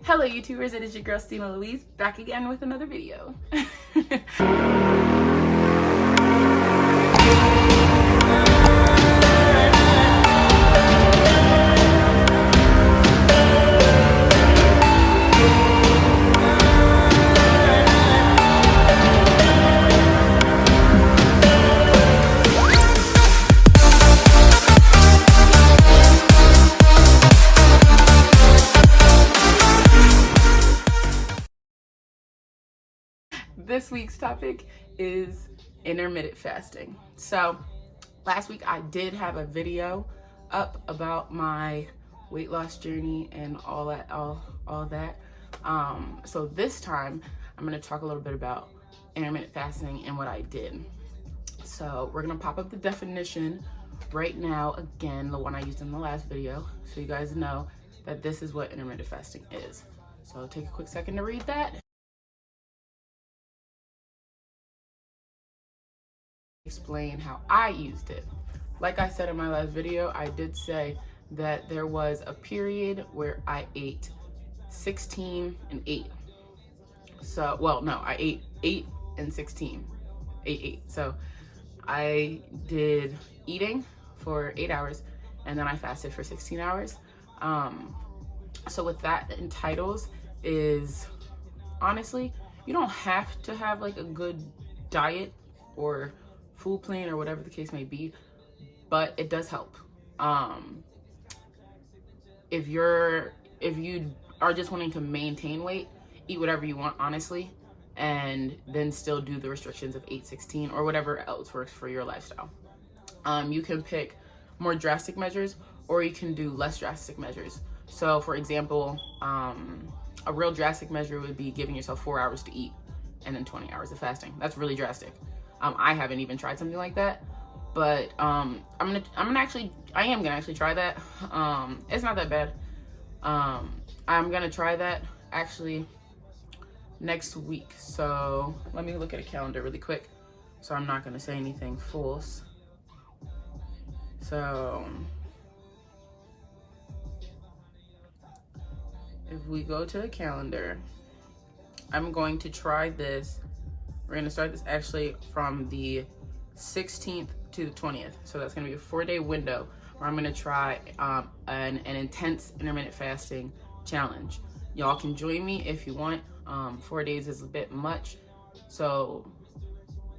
Hello YouTubers, it is your girl Stina Louise, back again with another video. This week's topic is intermittent fasting. So last week I did have a video up about my weight loss journey and all that. So this time I'm going to talk a little bit about intermittent fasting and what I did. So we're going to pop up the definition right now, again, the one I used in the last video, so you guys know that this is what intermittent fasting is. So take a quick second to read that. Explain how I used it. Like I said in my last video, I did say that there was a period where I ate 16 and 8. So, well, no, I ate 8 and 16. 8. So I did eating for 8 hours and then I fasted for 16 hours. So what that entitles is, honestly, you don't have to have like a good diet or food plan or whatever the case may be, but it does help. If you are just wanting to maintain weight, eat whatever you want, honestly, and then still do the restrictions of 8-16 or whatever else works for your lifestyle. You can pick more drastic measures or you can do less drastic measures. So for example, a real drastic measure would be giving yourself 4 hours to eat and then 20 hours of fasting. That's really drastic. I haven't even tried something like that, but I am gonna actually try that. It's not that bad. I'm gonna try that actually next week. So let me look at a calendar really quick, so I'm not gonna say anything false. So if we go to the calendar, I'm going to try this. We're gonna start this actually from the 16th to the 20th. So that's gonna be a 4-day window where I'm gonna try an intense intermittent fasting challenge. Y'all can join me if you want. 4 days is a bit much. So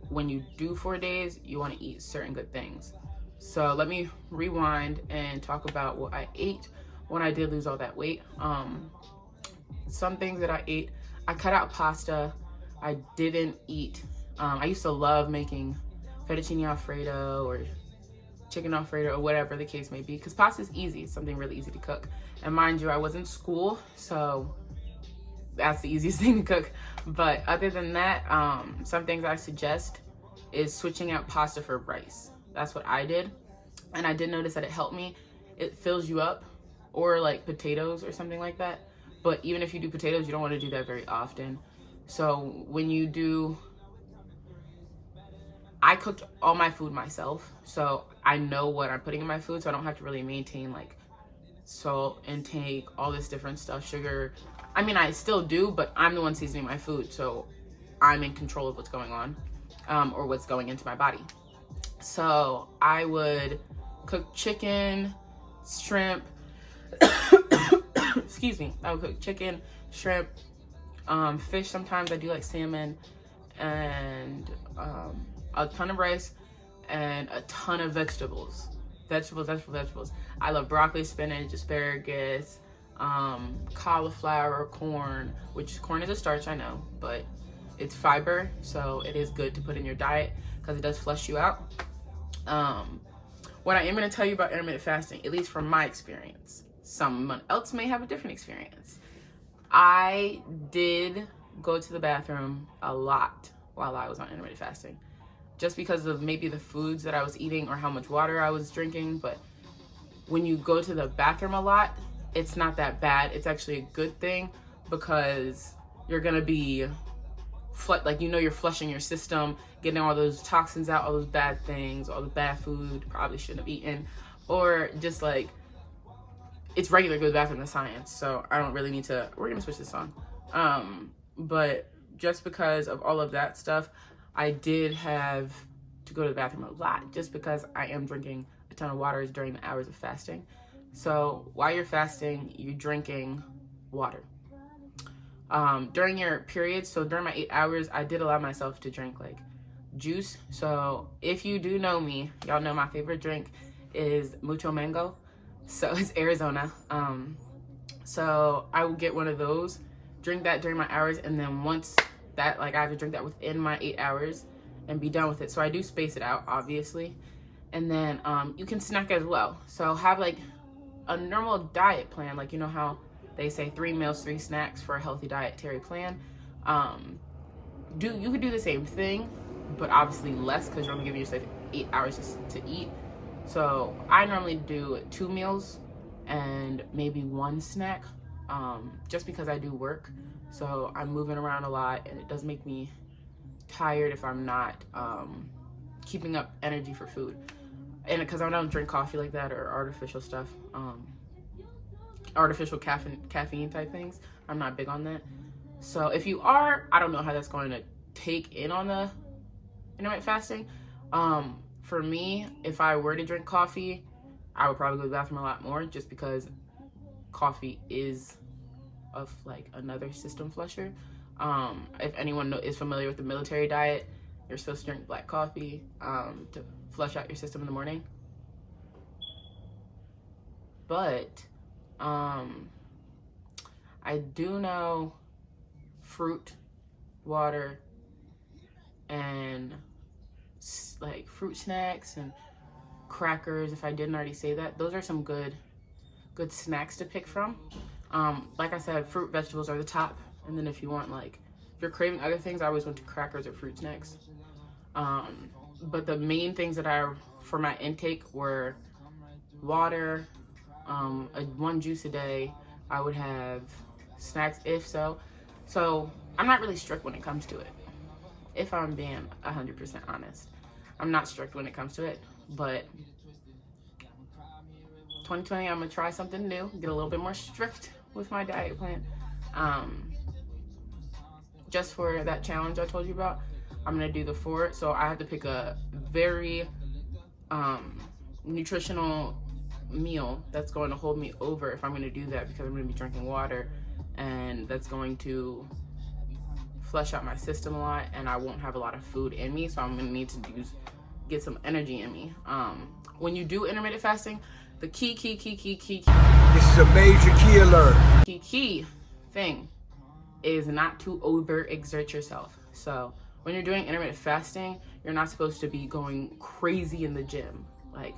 when you do 4 days, you wanna eat certain good things. So let me rewind and talk about what I ate when I did lose all that weight. Some things that I ate, I cut out pasta. I didn't eat, I used to love making fettuccine alfredo or chicken alfredo or whatever the case may be, because pasta is easy. It's something really easy to cook. And mind you, I was in school, so that's the easiest thing to cook. But other than that, some things I suggest is switching out pasta for rice. That's what I did. And I did notice that it helped me. It fills you up, or like potatoes or something like that. But even if you do potatoes, you don't want to do that very often. So when you do, I cooked all my food myself, so I know what I'm putting in my food, so I don't have to really maintain like salt intake, all this different stuff, sugar. I mean, I still do, but I'm the one seasoning my food, so I'm in control of what's going on, or what's going into my body. So I would cook chicken, shrimp, excuse me, I would cook chicken, shrimp, fish. Sometimes I do like salmon, and a ton of rice and a ton of vegetables. I love broccoli, spinach, asparagus, cauliflower, corn, which corn is a starch, I know, but it's fiber, so it is good to put in your diet because it does flush you out. What I am going to tell you about intermittent fasting, at least from my experience, someone else may have a different experience. I did go to the bathroom a lot while I was on intermittent fasting, just because of maybe the foods that I was eating or how much water I was drinking. But when you go to the bathroom a lot, it's not that bad. It's actually a good thing, because you're gonna be you're flushing your system, getting all those toxins out, all those bad things, all the bad food you probably shouldn't have eaten, or just like it's regular to go to the bathroom in science, so I don't really need to. We're gonna switch this on. But just because of all of that stuff, I did have to go to the bathroom a lot, just because I am drinking a ton of water during the hours of fasting. So while you're fasting, you're drinking water. During your periods, so during my 8 hours, I did allow myself to drink like juice. So if you do know me, y'all know my favorite drink is mucho mango. So it's Arizona. So I will get one of those, drink that during my hours, and then once that, like, I have to drink that within my 8 hours and be done with it. So I do space it out, obviously. And then you can snack as well. So have like a normal diet plan, like, you know how they say 3 meals, 3 snacks for a healthy dietary plan. You could do the same thing, but obviously less, because you're only giving yourself 8 hours to eat. So I normally do 2 meals and maybe 1 snack, just because I do work. So I'm moving around a lot, and it does make me tired if I'm not keeping up energy for food. And because I don't drink coffee like that or artificial stuff, artificial caffeine type things, I'm not big on that. So if you are, I don't know how that's going to take in on the intermittent fasting. For me, if I were to drink coffee, I would probably go to the bathroom a lot more, just because coffee is of like another system flusher. If anyone is familiar with the military diet, you're supposed to drink black coffee to flush out your system in the morning. But I do know fruit, water, and like fruit snacks and crackers, if I didn't already say that, those are some good snacks to pick from. Like I said, fruit, vegetables are the top, and then if you want, like, if you're craving other things, I always went to crackers or fruit snacks. But the main things that for my intake were water, 1 juice a day. I would have snacks if so. So I'm not really strict when it comes to it, if I'm being 100% honest. I'm not strict when it comes to it, but 2020, I'm gonna try something new, get a little bit more strict with my diet plan. Just for that challenge I told you about, I'm gonna do the 4. So I have to pick a very nutritional meal that's going to hold me over if I'm going to do that, because I'm going to be drinking water, and that's going to flush out my system a lot, and I won't have a lot of food in me, so I'm going to need to get some energy in me. When you do intermittent fasting, the key this is a major key alert. Key thing is not to overexert yourself. So when you're doing intermittent fasting, you're not supposed to be going crazy in the gym, like,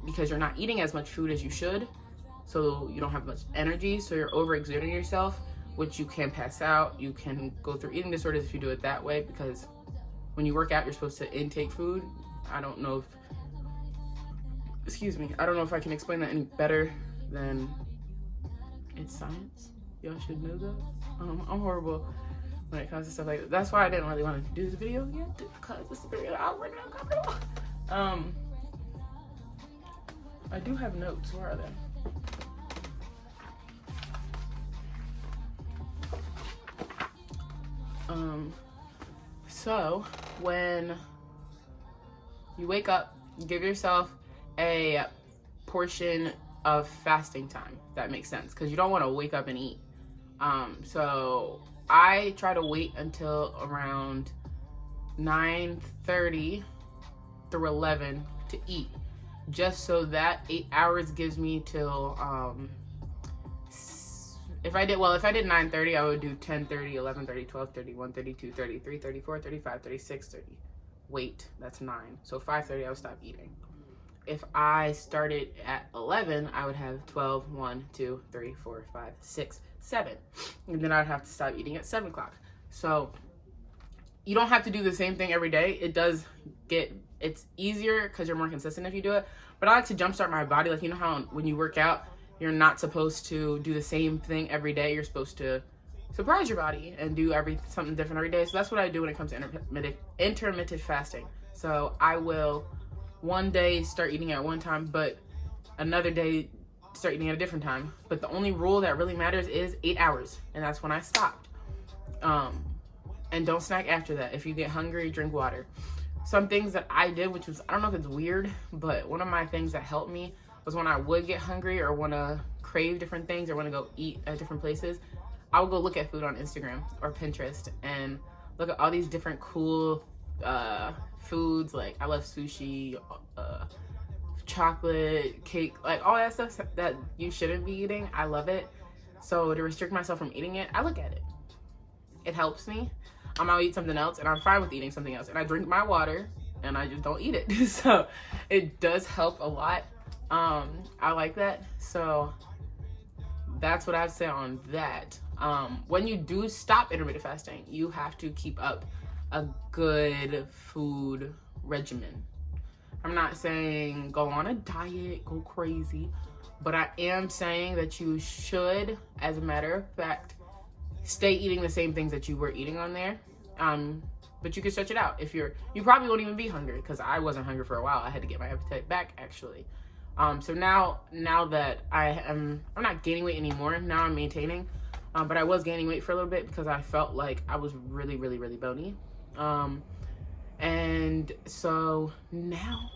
because you're not eating as much food as you should, so you don't have much energy, so you're overexerting yourself, which you can pass out. You can go through eating disorders if you do it that way, because when you work out, you're supposed to intake food. I don't know if I can explain that any better than it's science. Y'all should know that. I'm horrible when it comes to stuff like that. That's why I didn't really want to do this video yet, because it's very awkward and uncomfortable. I do have notes. Where are they? So when you wake up, you give yourself a portion of fasting time, if that makes sense, because you don't want to wake up and eat. So I try to wait until around 9:30 through 11 to eat, just so that 8 hours gives me till if I did 9:30, I would do 10:30, 11:30, 12:30, 1:30, 2:30, 3:30, 4:30, 5:30, 6:30. Wait, that's 9. So 5:30, I would stop eating. If I started at 11, I would have 12, 1, 2, 3, 4, 5, 6, 7. And then I'd have to stop eating at 7 o'clock. So you don't have to do the same thing every day. It's easier because you're more consistent if you do it. But I like to jumpstart my body. Like, you know how when you work out, you're not supposed to do the same thing every day. You're supposed to surprise your body and do something different every day. So that's what I do when it comes to intermittent fasting. So I will one day start eating at one time, but another day start eating at a different time. But the only rule that really matters is 8 hours, and that's when I stopped. And don't snack after that. If you get hungry, drink water. Some things that I did, which was, I don't know if it's weird, but one of my things that helped me was when I would get hungry or want to crave different things or want to go eat at different places, I would go look at food on Instagram or Pinterest and look at all these different cool foods. Like, I love sushi, chocolate, cake, like all that stuff that you shouldn't be eating. I love it. So to restrict myself from eating it, I look at it. It helps me. I'll eat something else, and I'm fine with eating something else. And I drink my water, and I just don't eat it. So it does help a lot. I like that. So that's what I'd say on that. When you do stop intermittent fasting, you have to keep up a good food regimen. I'm not saying go on a diet, go crazy, but I am saying that you should, as a matter of fact, stay eating the same things that you were eating on there. But you can stretch it out. If you probably won't even be hungry, because I wasn't hungry for a while. I had to get my appetite back, actually. So now that I'm not gaining weight anymore. Now I'm maintaining. But I was gaining weight for a little bit because I felt like I was really, really, really bony. And so now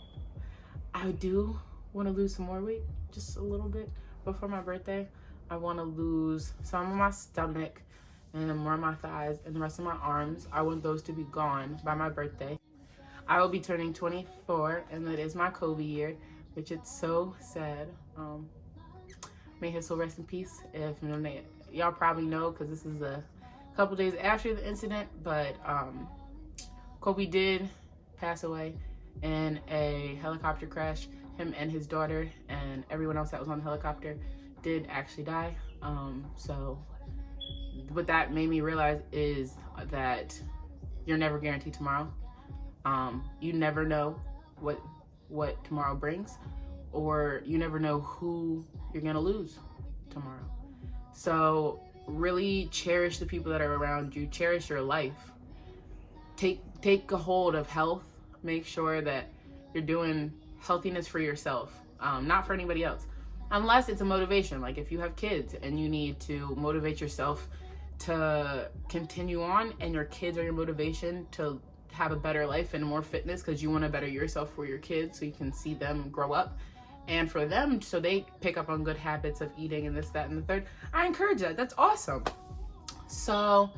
I do want to lose some more weight, just a little bit before my birthday. I want to lose some of my stomach and more of my thighs and the rest of my arms. I want those to be gone by my birthday. I will be turning 24, and that is my Kobe year, which it's so sad. May his soul rest in peace. If y'all probably know, because this is a couple days after the incident, but Kobe did pass away in a helicopter crash. Him and his daughter and everyone else that was on the helicopter did actually die. So what that made me realize is that you're never guaranteed tomorrow. You never know what tomorrow brings, or you never know who you're gonna lose tomorrow. So really cherish the people that are around you. Cherish your life. Take a hold of health. Make sure that you're doing healthiness for yourself, not for anybody else. Unless it's a motivation, like if you have kids and you need to motivate yourself to continue on, and your kids are your motivation to have a better life and more fitness because you want to better yourself for your kids so you can see them grow up, and for them so they pick up on good habits of eating and this, that, and the third. I encourage that. That's awesome. So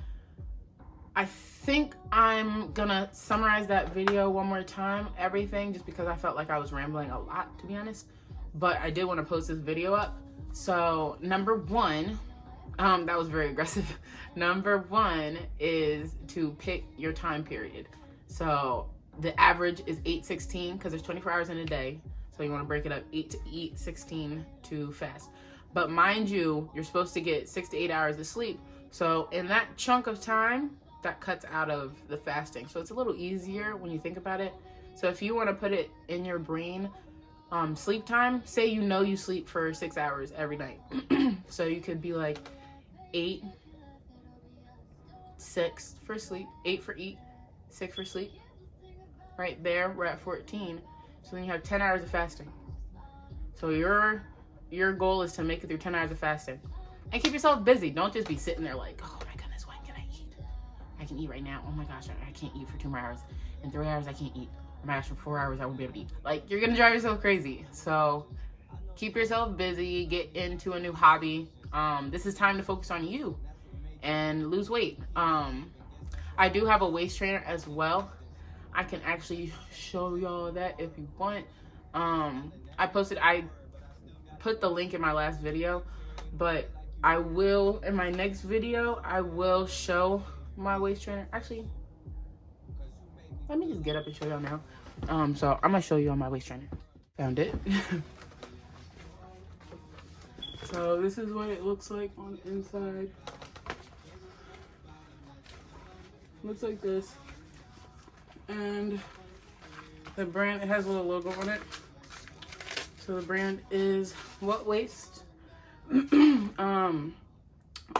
I think I'm gonna summarize that video one more time, everything, just because I felt like I was rambling a lot, to be honest. But I did want to post this video up. So number one, that was very aggressive. Number one is to pick your time period. So the average is 8-16 because there's 24 hours in a day. So you want to break it up, 8 to eat, 16 to fast. But mind you, you're supposed to get 6 to 8 hours of sleep. So in that chunk of time, that cuts out of the fasting. So it's a little easier when you think about it. So if you want to put it in your brain, sleep time, say you sleep for 6 hours every night. So you could be like 8, 6 for sleep, 8 for eat, 6 for sleep. Right there, we're at 14. So then you have 10 hours of fasting. So your goal is to make it through 10 hours of fasting. And keep yourself busy. Don't just be sitting there like, oh my goodness, when can I eat? I can eat right now. Oh my gosh, I can't eat for 2 more hours. In 3 hours, I can't eat. Oh my gosh, for 4 hours, I won't be able to eat. Like, you're gonna drive yourself crazy. So keep yourself busy, get into a new hobby. This is time to focus on you and lose weight. I do have a waist trainer as well. I can actually show y'all that if you want. I put the link in my last video, but I will, in my next video, I will show my waist trainer. Actually, let me just get up and show y'all now. So I'm gonna show you on my waist trainer. Found it. So this is what it looks like on the inside. Looks like this. And the brand, it has a little logo on it. So the brand is What Waist.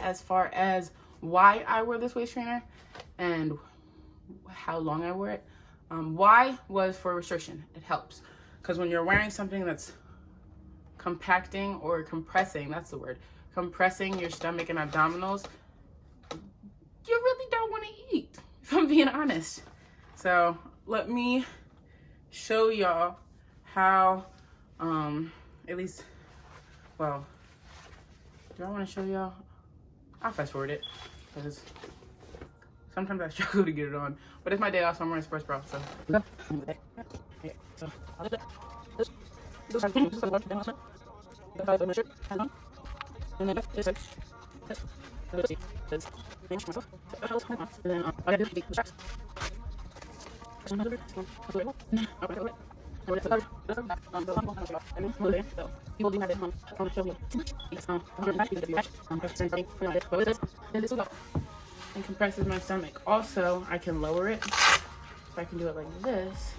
As far as why I wear this waist trainer and how long I wear it, why was for restriction. It helps because when you're wearing something that's compacting or compressing, that's the word, compressing your stomach and abdominals, you really don't want to eat, if I'm being honest. So let me show y'all how, at least, well, do I want to show y'all? I'll fast forward it, because sometimes I struggle to get it on. But it's my day off, so I'm wearing sports bra, so. And compresses my stomach. Also, I can lower it. So I can do it like this.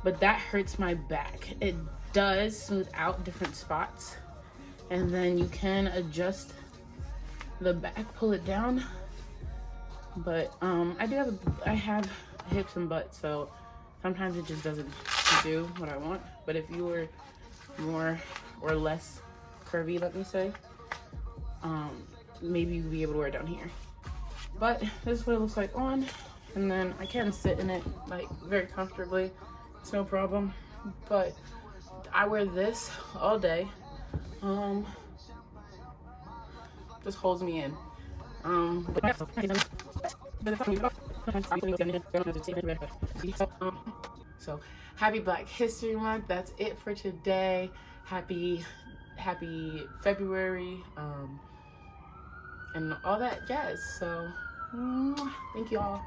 But that hurts my back. It does smooth out different spots. And then you can adjust the back, pull it down. But I have hips and butt, so sometimes it just doesn't do what I want. But if you were more or less curvy, let me say, maybe you'd be able to wear it down here. But this is what it looks like on, and then I can sit in it like very comfortably. It's no problem. But I wear this all day. Just holds me in. So happy Black History Month. That's it for today. Happy February, and all that jazz. So thank you all.